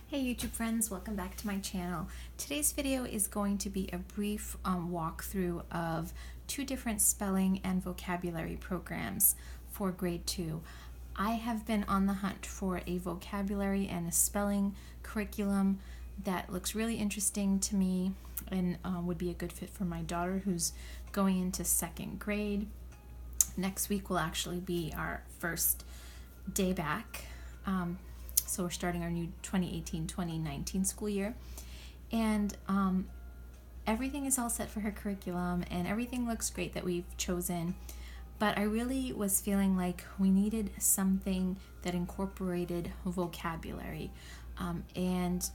Hey YouTube friends, welcome back to my channel. Today's video is going to be a brief walkthrough of two different spelling and vocabulary programs for grade 2. I have been on the hunt for a vocabulary and a spelling curriculum that looks really interesting to me and would be a good fit for my daughter who's going into 2nd grade. Next week will actually be our first day back. So we're starting our new 2018-2019 school year, and everything is all set for her curriculum and everything looks great that we've chosen, but I really was feeling like we needed something that incorporated vocabulary, and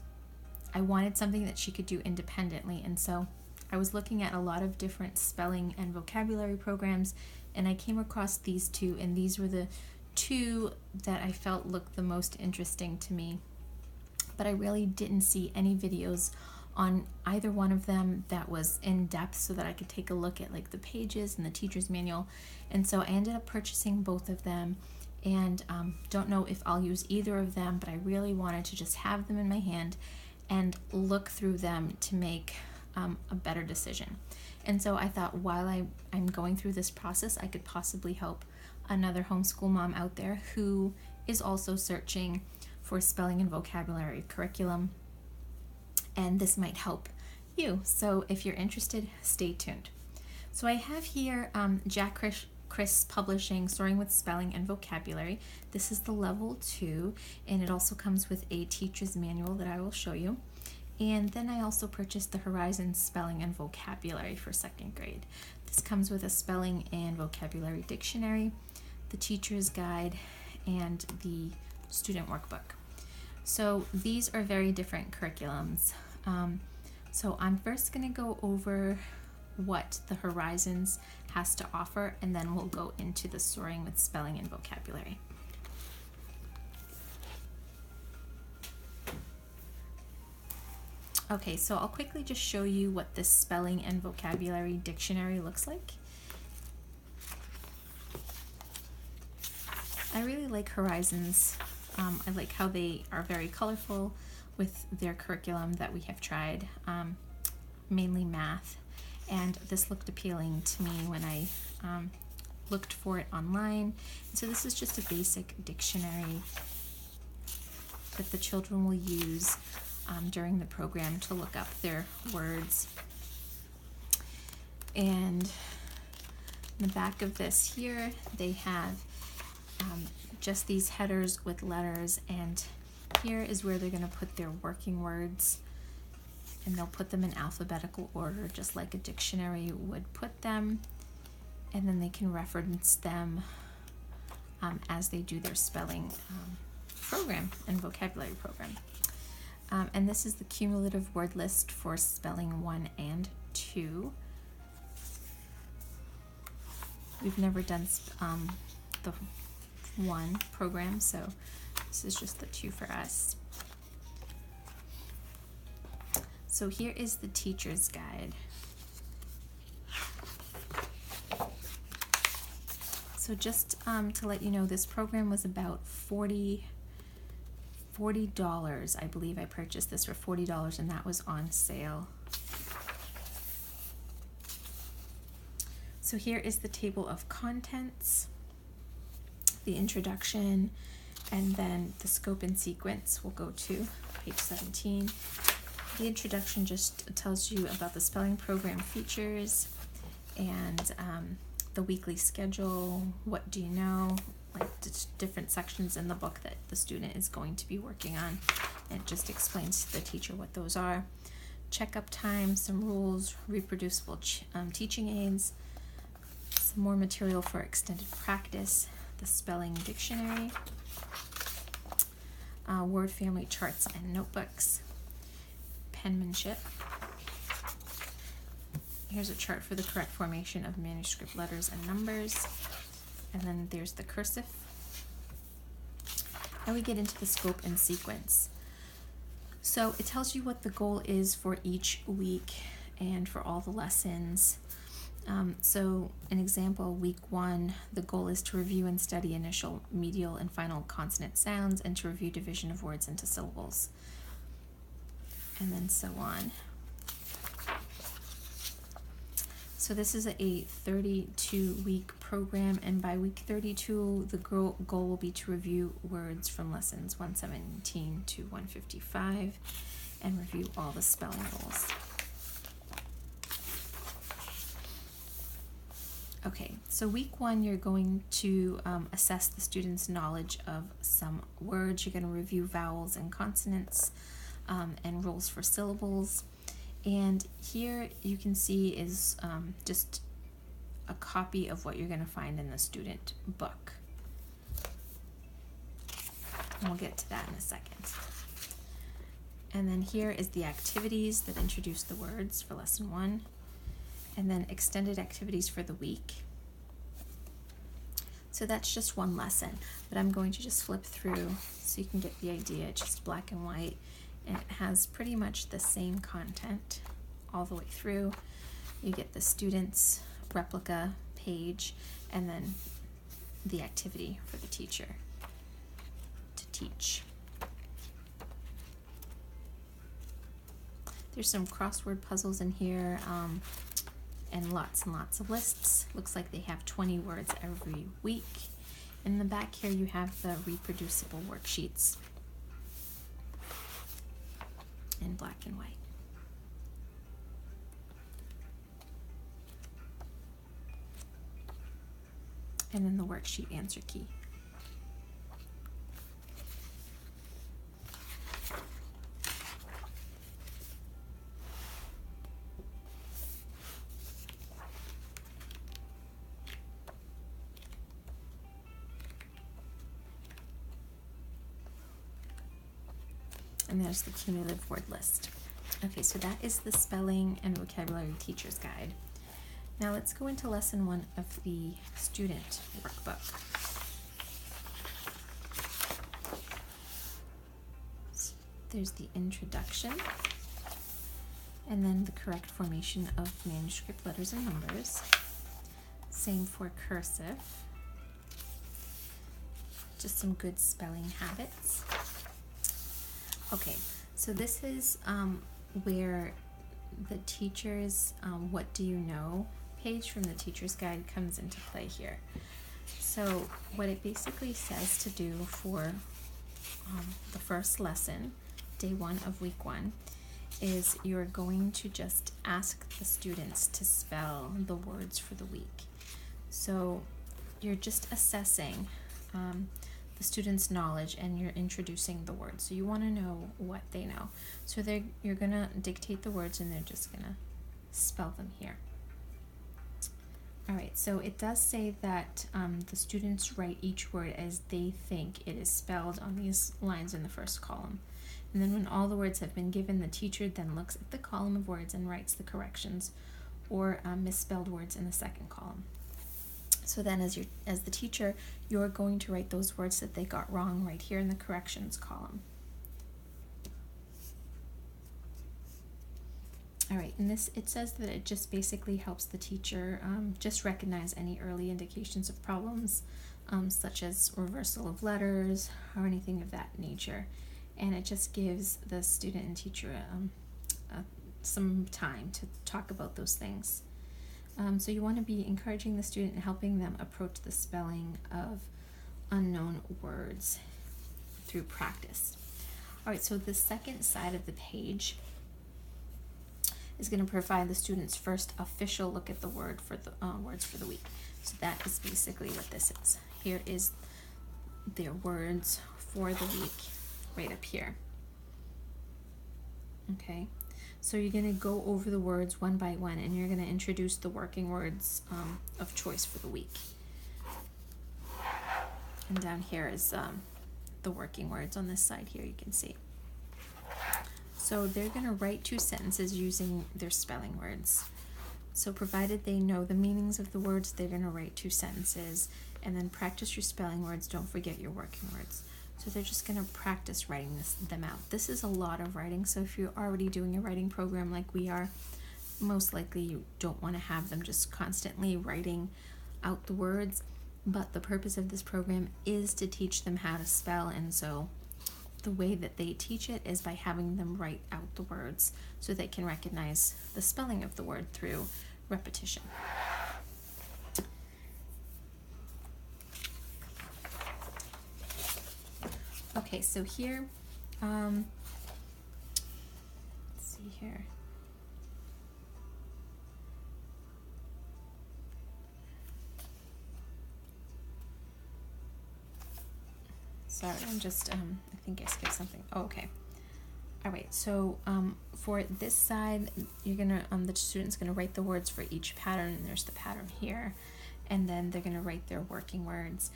I wanted something that she could do independently. And so I was looking at a lot of different spelling and vocabulary programs, and I came across these two, and these were the two that I felt looked the most interesting to me, but I really didn't see any videos on either one of them that was in depth so that I could take a look at like the pages and the teacher's manual. And so I ended up purchasing both of them, and don't know if I'll use either of them, but I really wanted to just have them in my hand and look through them to make a better decision. And so I thought while I'm going through this process, I could possibly help another homeschool mom out there who is also searching for spelling and vocabulary curriculum, and this might help you. So if you're interested, stay tuned. So I have here Jack Chris Publishing Soaring with Spelling and Vocabulary. This is the level 2, and it also comes with a teacher's manual that I will show you. And then I also purchased the Horizon Spelling and Vocabulary for 2nd grade. This comes with a spelling and vocabulary dictionary, the teacher's guide, and the student workbook. So these are very different curriculums. So I'm first going to go over what the Horizons has to offer, and then we'll go into the Soaring with Spelling and Vocabulary. Okay, so I'll quickly just show you what this spelling and vocabulary dictionary looks like. I really like Horizons. I like how they are very colorful with their curriculum that we have tried, mainly math, and this looked appealing to me when I looked for it online. So this is just a basic dictionary that the children will use during the program to look up their words. And in the back of this here, they have just these headers with letters, and here is where they're going to put their working words, and they'll put them in alphabetical order just like a dictionary would put them, and then they can reference them as they do their spelling program and vocabulary program. And this is the cumulative word list for spelling 1 and 2. We've never done the 1 program, so this is just the 2 for us. So here is the teacher's guide. So just to let you know, this program was about $40, I believe. I purchased this for $40, and that was on sale. So here is the table of contents, the introduction, and then the scope and sequence will go to page 17. The introduction just tells you about the spelling program features and the weekly schedule, what do you know, like different sections in the book that the student is going to be working on. It just explains to the teacher what those are. Checkup time, some rules, reproducible teaching aids, some more material for extended practice, the spelling dictionary, word family charts and notebooks, penmanship. Here's a chart for the correct formation of manuscript letters and numbers. And then there's the cursive. And we get into the scope and sequence. So it tells you what the goal is for each week and for all the lessons. So an example, week 1, the goal is to review and study initial, medial, and final consonant sounds, and to review division of words into syllables. and then so on. So this is a 32-week program, and by week 32, the goal will be to review words from lessons 117 to 155 and review all the spelling rules. Okay, so week 1, you're going to assess the student's knowledge of some words. You're going to review vowels and consonants and rules for syllables. And here you can see is just a copy of what you're going to find in the student book. And we'll get to that in a second. And then here is the activities that introduce the words for lesson 1. And then extended activities for the week. So that's just one lesson, but I'm going to just flip through so you can get the idea. It's just black and white, and it has pretty much the same content all the way through. You get the student's replica page and then the activity for the teacher to teach. There's some crossword puzzles in here and lots of lists. Looks like they have 20 words every week. In the back here you have the reproducible worksheets in black and white. And then the worksheet answer key. And there's the cumulative word list. Okay, so that is the spelling and vocabulary teacher's guide. Now let's go into lesson 1 of the student workbook. So there's the introduction, and then the correct formation of manuscript letters and numbers. Same for cursive. Just some good spelling habits. Okay, so this is where the teacher's What Do You Know page from the teacher's guide comes into play here. So what it basically says to do for the first lesson, day 1 of week 1, is you're going to just ask the students to spell the words for the week. So you're just assessing the student's knowledge, and you're introducing the words. So you want to know what they know. So you're going to dictate the words, and they're just going to spell them here. All right, so it does say that the students write each word as they think it is spelled on these lines in the first column. And then when all the words have been given, the teacher then looks at the column of words and writes the corrections or misspelled words in the second column. So then as the teacher, you're going to write those words that they got wrong right here in the corrections column. All right, and it says that it just basically helps the teacher just recognize any early indications of problems, such as reversal of letters or anything of that nature. And it just gives the student and teacher some time to talk about those things. So you want to be encouraging the student and helping them approach the spelling of unknown words through practice. All right, so the second side of the page is going to provide the students' first official look at the words for the week. So that is basically what this is. Here is their words for the week right up here. Okay. So you're going to go over the words one by one, and you're going to introduce the working words of choice for the week. And down here is the working words on this side here, you can see. So they're going to write 2 sentences using their spelling words. So provided they know the meanings of the words, they're going to write 2 sentences, and then practice your spelling words. Don't forget your working words. So they're just going to practice writing them out. This is a lot of writing, so if you're already doing a writing program like we are, most likely you don't want to have them just constantly writing out the words, but the purpose of this program is to teach them how to spell, and so the way that they teach it is by having them write out the words so they can recognize the spelling of the word through repetition. Okay, so here, let's see here. Sorry, I'm just, I think I skipped something. Oh, okay. All right, so for this side, you're gonna, the student's gonna write the words for each pattern, and there's the pattern here, and then they're gonna write their working words.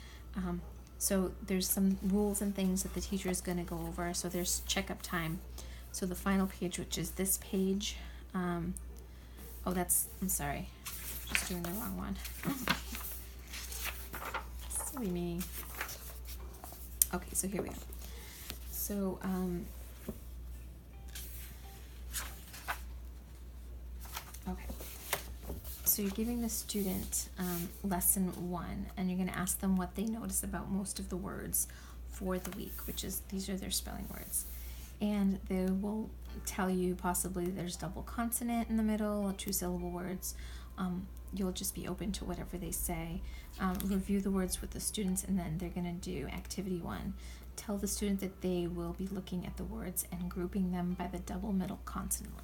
So there's some rules and things that the teacher is gonna go over. So there's checkup time. So the final page, which is this page, I'm sorry, just doing the wrong one. Silly me. Okay, so here we go. So, okay. So you're giving the student lesson 1, and you're going to ask them what they notice about most of the words for the week, which is, these are their spelling words. And they will tell you possibly there's double consonant in the middle, 2-syllable words. You'll just be open to whatever they say. Review the words with the students, and then they're going to do activity 1. Tell the student that they will be looking at the words and grouping them by the double middle consonant.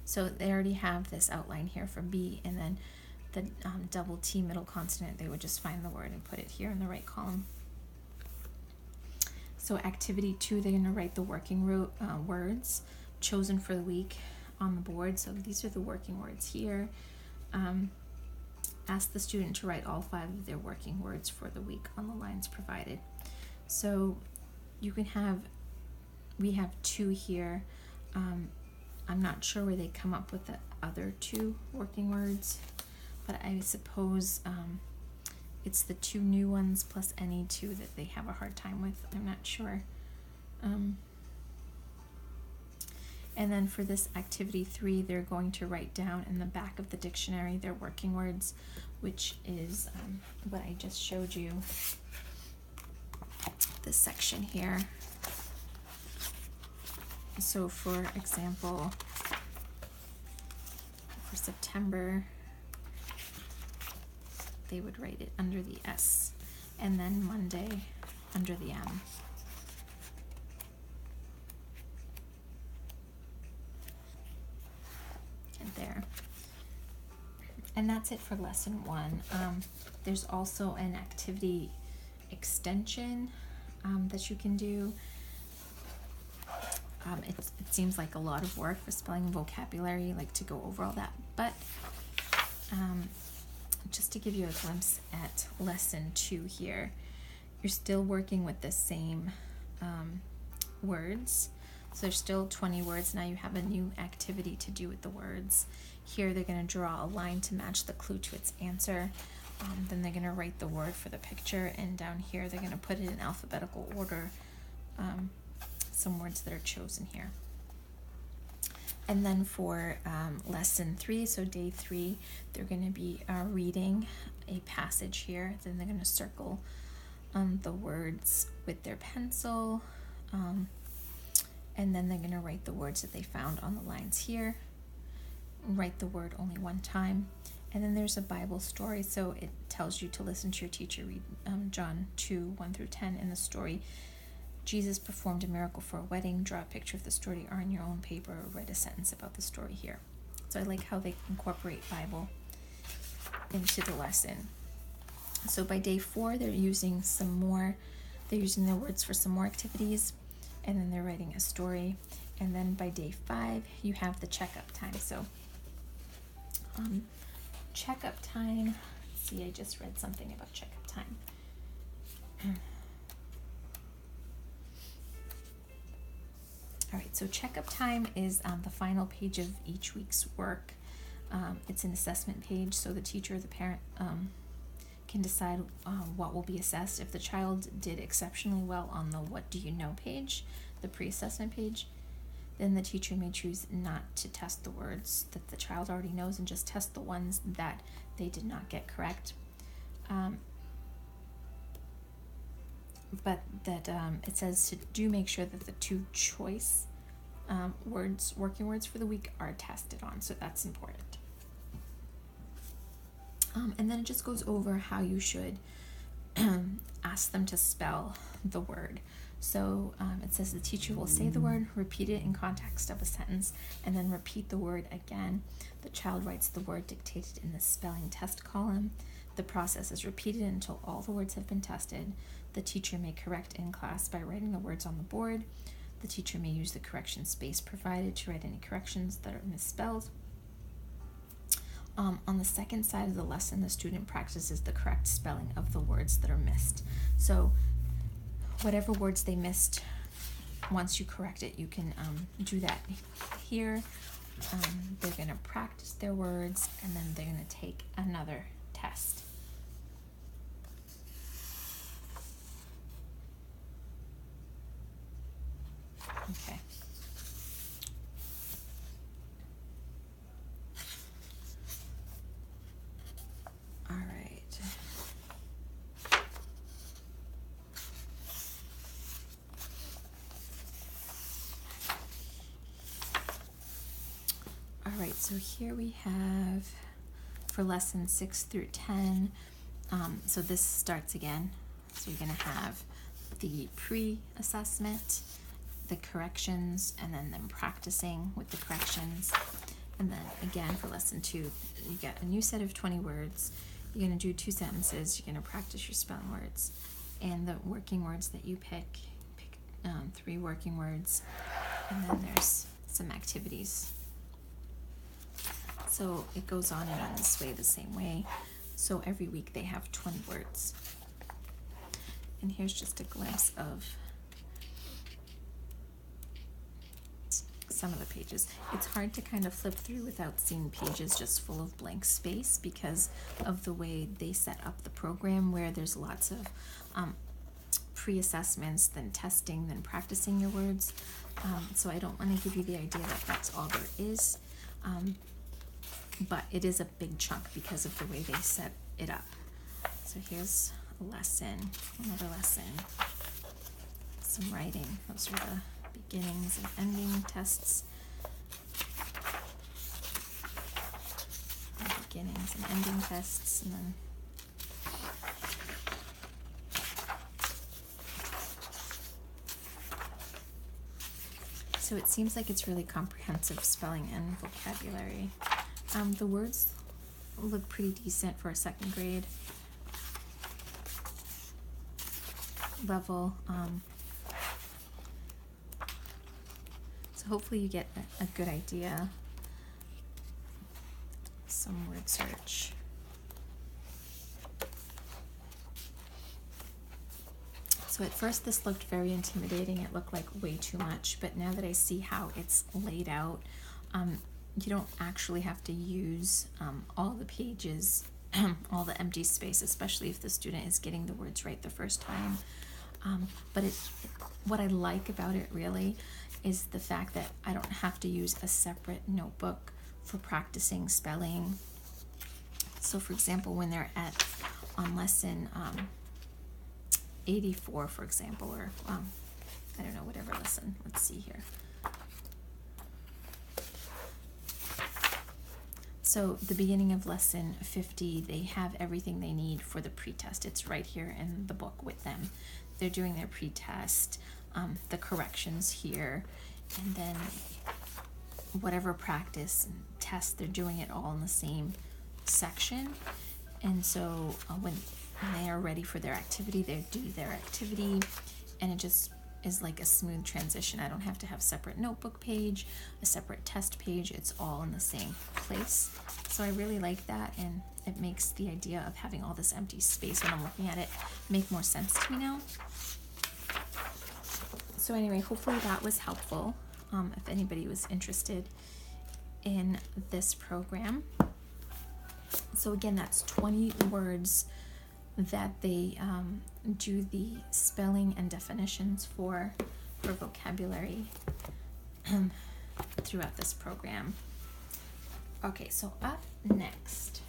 So they already have this outline here for B, and then the double T middle consonant, they would just find the word and put it here in the right column. So activity 2, they're going to write the working words chosen for the week on the board. So these are the working words here. Ask the student to write all 5 of their working words for the week on the lines provided. So you can have, we have 2 here. I'm not sure where they come up with the other 2 working words, but I suppose it's the 2 new ones plus any 2 that they have a hard time with. I'm not sure. And then for this activity 3, they're going to write down in the back of the dictionary their working words, which is what I just showed you, this section here. So for example, for September, they would write it under the S, and then Monday under the M. There. And that's it for lesson 1. There's also an activity extension that you can do. It seems like a lot of work for spelling and vocabulary, like to go over all that, but just to give you a glimpse at lesson 2 here, you're still working with the same words. So there's still 20 words. Now you have a new activity to do with the words. Here they're going to draw a line to match the clue to its answer. Then they're going to write the word for the picture, and down here they're going to put it in alphabetical order, some words that are chosen here. And then for lesson 3, so day 3, they're going to be reading a passage here. Then they're going to circle the words with their pencil. And then they're going to write the words that they found on the lines here. Write the word only 1 time. And then there's a Bible story, so it tells you to listen to your teacher read John 2:1-10 in the story. Jesus performed a miracle for a wedding. Draw a picture of the story or on your own paper, or write a sentence about the story here. So I like how they incorporate Bible into the lesson. So by day 4, they're using their words for some more activities, and then they're writing a story. And then by day 5, you have the checkup time. So checkup time, let's see, I just read something about checkup time. All right, so checkup time is the final page of each week's work. It's an assessment page, so the teacher or the parent can decide what will be assessed. If the child did exceptionally well on the what do you know page, the pre-assessment page, then the teacher may choose not to test the words that the child already knows and just test the ones that they did not get correct. but that it says to do make sure that the two choice working words for the week are tested on, so that's important. And then it just goes over how you should ask them to spell the word. So it says the teacher will say the word, repeat it in context of a sentence, and then repeat the word again. The child writes the word dictated in the spelling test column. The process is repeated until all the words have been tested. The teacher may correct in class by writing the words on the board. The teacher may use the correction space provided to write any corrections that are misspelled. On the second side of the lesson, the student practices the correct spelling of the words that are missed. So whatever words they missed, once you correct it, you can do that here. They're going to practice their words, and then they're going to take another test. Okay. All right. All right, so here we have for lessons 6 through 10. So this starts again. So you're going to have the pre-assessment, the corrections, and then them practicing with the corrections. And then again for lesson 2, you get a new set of 20 words. You're going to do 2 sentences. You're going to practice your spelling words. And the working words that you pick 3 working words. And then there's some activities. So it goes on and on this way, the same way. So every week they have 20 words. And here's just a glimpse of some of the pages. It's hard to kind of flip through without seeing pages just full of blank space because of the way they set up the program, where there's lots of pre-assessments, then testing, then practicing your words. So I don't want to give you the idea that that's all there is. But it is a big chunk because of the way they set it up. So here's a lesson, another lesson, some writing. Those are the beginnings and ending tests. Beginnings and ending tests, and then so it seems like it's really comprehensive spelling and vocabulary. The words look pretty decent for a 2nd grade level. So hopefully you get a good idea. Some word search. So at first this looked very intimidating. It looked like way too much, but now that I see how it's laid out, you don't actually have to use all the pages, all the empty space, especially if the student is getting the words right the first time. But what I like about it really is the fact that I don't have to use a separate notebook for practicing spelling. So for example, when they're on lesson 84, for example, or I don't know, whatever lesson, let's see here. So the beginning of lesson 50, they have everything they need for the pretest. It's right here in the book with them. They're doing their pretest, the corrections here, and then whatever practice and test, they're doing it all in the same section. And so when they are ready for their activity, they do their activity, and it just is like a smooth transition. I don't have to have separate notebook page, a separate test page. It's all in the same place. So I really like that, and it makes the idea of having all this empty space when I'm looking at it make more sense to me now. So anyway, hopefully that was helpful if anybody was interested in this program. So again, that's 20 words that they do the spelling and definitions for vocabulary throughout this program. Okay, so up next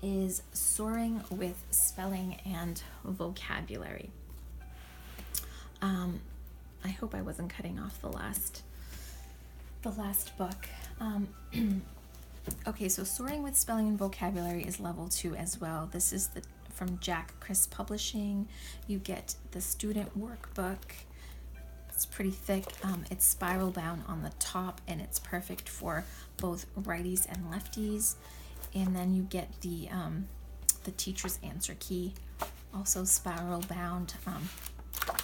is Soaring with Spelling and Vocabulary. I hope I wasn't cutting off the last book. Okay, so Soaring with Spelling and Vocabulary is level 2 as well. This is from Jack Chris Publishing. You get the student workbook. It's pretty thick. It's spiral bound on the top, and it's perfect for both righties and lefties. And then you get the teacher's answer key, also spiral bound.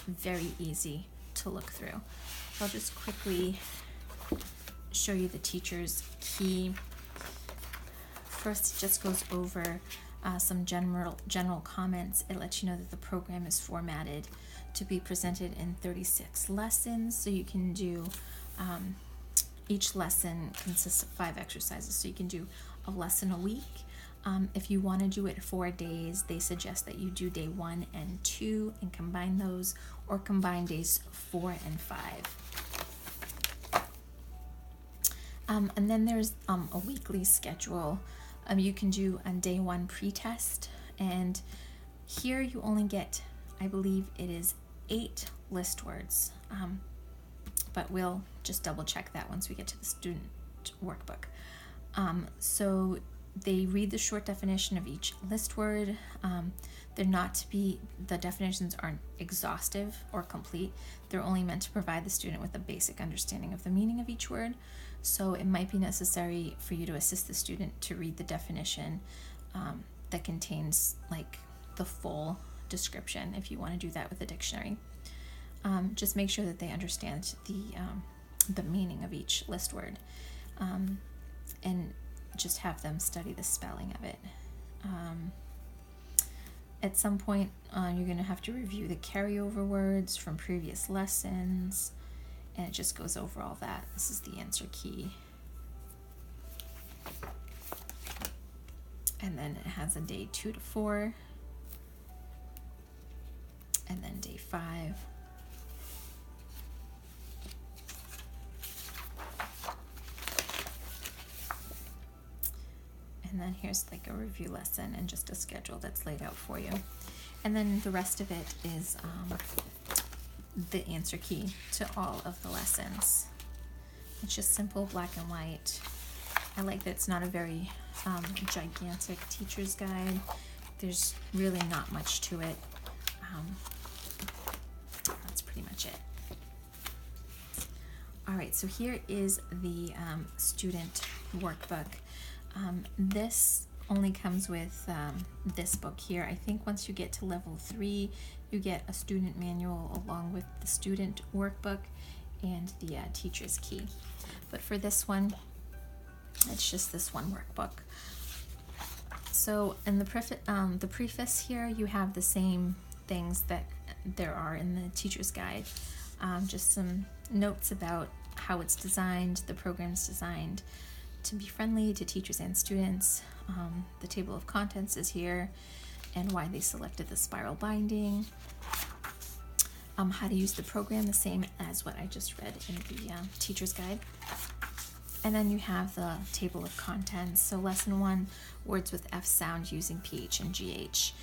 Very easy to look through. So I'll just quickly show you the teacher's key. First, it just goes over some general comments. It lets you know that the program is formatted to be presented in 36 lessons. So you can do, each lesson consists of 5 exercises. So you can do a lesson a week. If you want to do it 4 days, they suggest that you do day 1 and 2 and combine those, or combine days 4 and 5. And then there's a weekly schedule. You can do on day 1 pretest, and here you only get, I believe it is 8 list words, but we'll just double check that once we get to the student workbook. So they read the short definition of each list word. The definitions aren't exhaustive or complete. They're only meant to provide the student with a basic understanding of the meaning of each word. So it might be necessary for you to assist the student to read the definition that contains like the full description if you want to do that with a dictionary. Just make sure that they understand the meaning of each list word, and just have them study the spelling of it. At some point, you're going to have to review the carryover words from previous lessons, and it just goes over all that. This is the answer key. And then it has a day 2 to 4, and then day 5. And then here's like a review lesson and just a schedule that's laid out for you. And then the rest of it is the answer key to all of the lessons. It's just simple black and white. I like that it's not a very gigantic teacher's guide. There's really not much to it. That's pretty much it. All right, so here is the student workbook. This only comes with this book here. I think once you get to level 3, you get a student manual along with the student workbook and the teacher's key. But for this one, it's just this one workbook. So in the preface here, you have the same things that there are in the teacher's guide. Just some notes about how it's designed. The program's designed to be friendly to teachers and students. The table of contents is here, and why they selected the spiral binding. How to use the program, the same as what I just read in the teacher's guide. And then you have the table of contents. So lesson 1, words with F sound using PH and GH.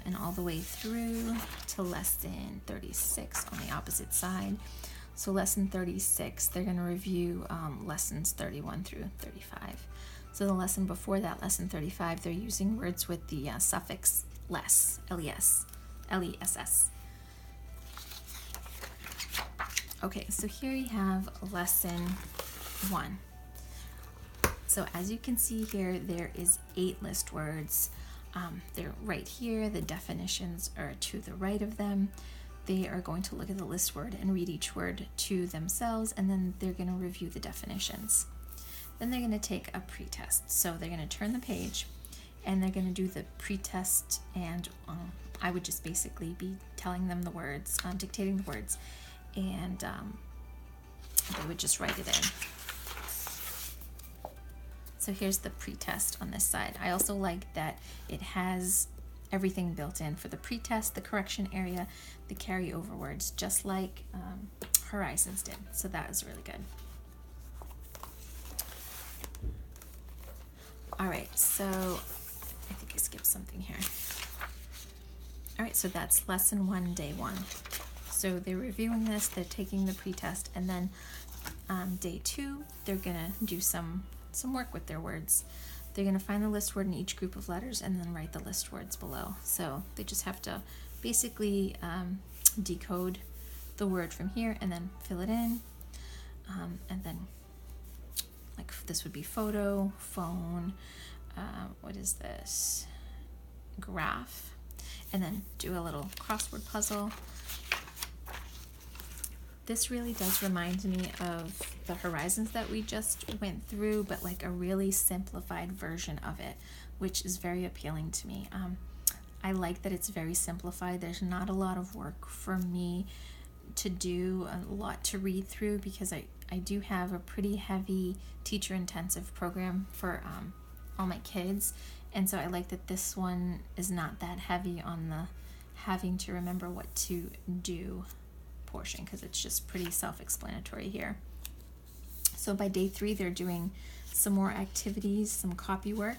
And all the way through to lesson 36 on the opposite side. So lesson 36, they're going to review lessons 31 through 35. So the lesson before that, lesson 35, they're using words with the suffix less, L-E-S, L-E-S-S. Okay, so here you have lesson 1. So as you can see here, there is 8 list words. They're right here. The definitions are to the right of them. They are going to look at the list word and read each word to themselves, and then they're going to review the definitions. Then they're going to take a pretest. So they're going to turn the page, and they're going to do the pretest, and I would just basically be telling them the words, dictating the words, and they would just write it in. So here's the pretest on this side. I also like that it has everything built in for the pretest, the correction area, the carryover words, just like Horizons did. So that is really good. All right, so I think think I skipped something here. All right, so that's lesson 1, day 1. So they're reviewing this, they're taking the pretest, and then day 2, they're gonna do some work with their words. They're gonna find the list word in each group of letters and then write the list words below. So they just have to basically decode the word from here and then fill it in. And then, like, this would be photo, phone, what is this? Graph. And then do a little crossword puzzle. This really does remind me of the Horizons that we just went through, but like a really simplified version of it, which is very appealing to me. I like that it's very simplified. There's not a lot of work for me to do, a lot to read through, because I do have a pretty heavy teacher-intensive program for all my kids, and so I like that this one is not that heavy on the having to remember what to do portion, because it's just pretty self-explanatory here. So by day 3, they're doing some more activities, some copy work.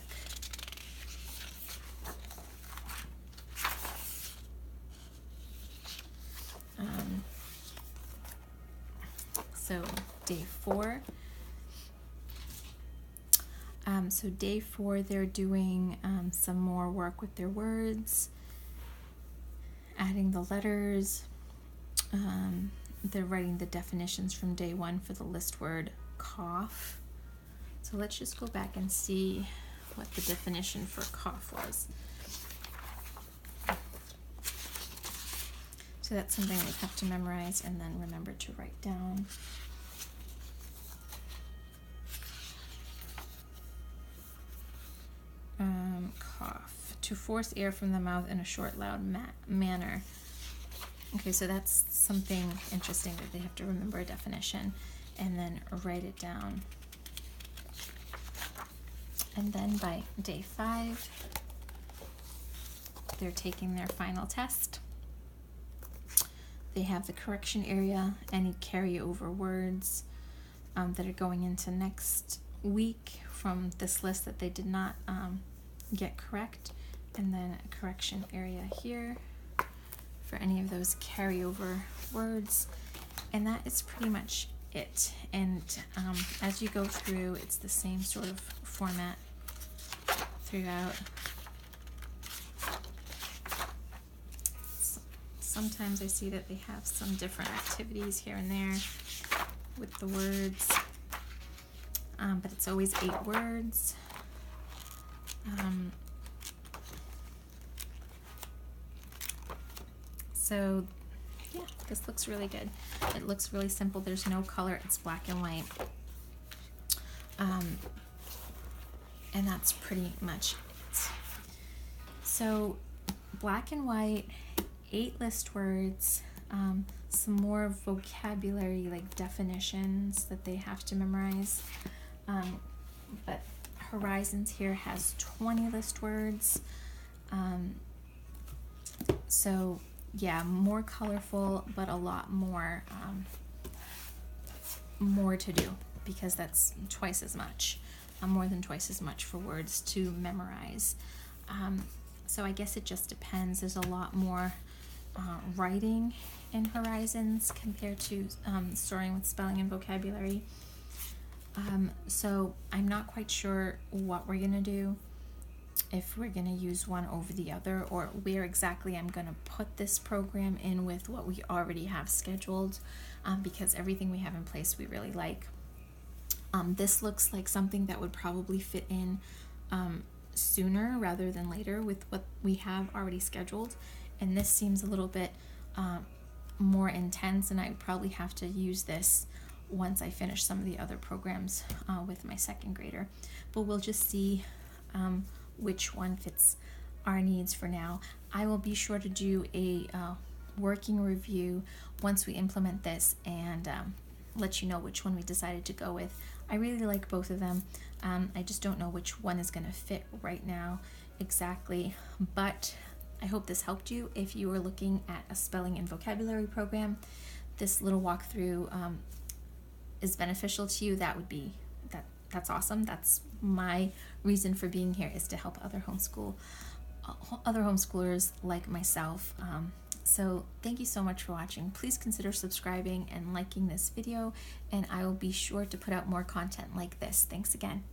So day 4. So day 4, they're doing some more work with their words, adding the letters. They're writing the definitions from day 1 for the list word cough. So let's just go back and see what the definition for cough was. So that's something we have to memorize and then remember to write down. Cough. To force air from the mouth in a short, loud manner. Okay, so that's something interesting that they have to remember a definition and then write it down. And then by day 5, they're taking their final test. They have the correction area, any carryover words that are going into next week from this list that they did not get correct, and then a correction area here for any of those carryover words, and that is pretty much it. And as you go through, it's the same sort of format throughout. Sometimes I see that they have some different activities here and there with the words, but it's always 8 words. So yeah, this looks really good. It looks really simple. There's no color. It's black and white. And that's pretty much it. So black and white, 8 list words, some more vocabulary, like definitions that they have to memorize. But Horizons here has 20 list words. So yeah, more colorful, but a lot more more to do, because that's twice as much, more than twice as much for words to memorize. So I guess it just depends. There's a lot more writing in Horizons compared to Soaring with spelling and vocabulary. So I'm not quite sure what we're gonna do, if we're gonna use one over the other, or where exactly I'm gonna put this program in with what we already have scheduled, because everything we have in place we really like. This looks like something that would probably fit in sooner rather than later with what we have already scheduled, and this seems a little bit more intense, and I would probably have to use this once I finish some of the other programs with my 2nd grader. But we'll just see which one fits our needs for now. I will be sure to do a working review once we implement this and let you know which one we decided to go with. I really like both of them. I just don't know which one is going to fit right now exactly, but I hope this helped you. If you are looking at a spelling and vocabulary program, this little walkthrough is beneficial to you. that's awesome. That's my reason for being here, is to help other homeschoolers like myself. So thank you so much for watching. Please consider subscribing and liking this video, and I will be sure to put out more content like this. Thanks again.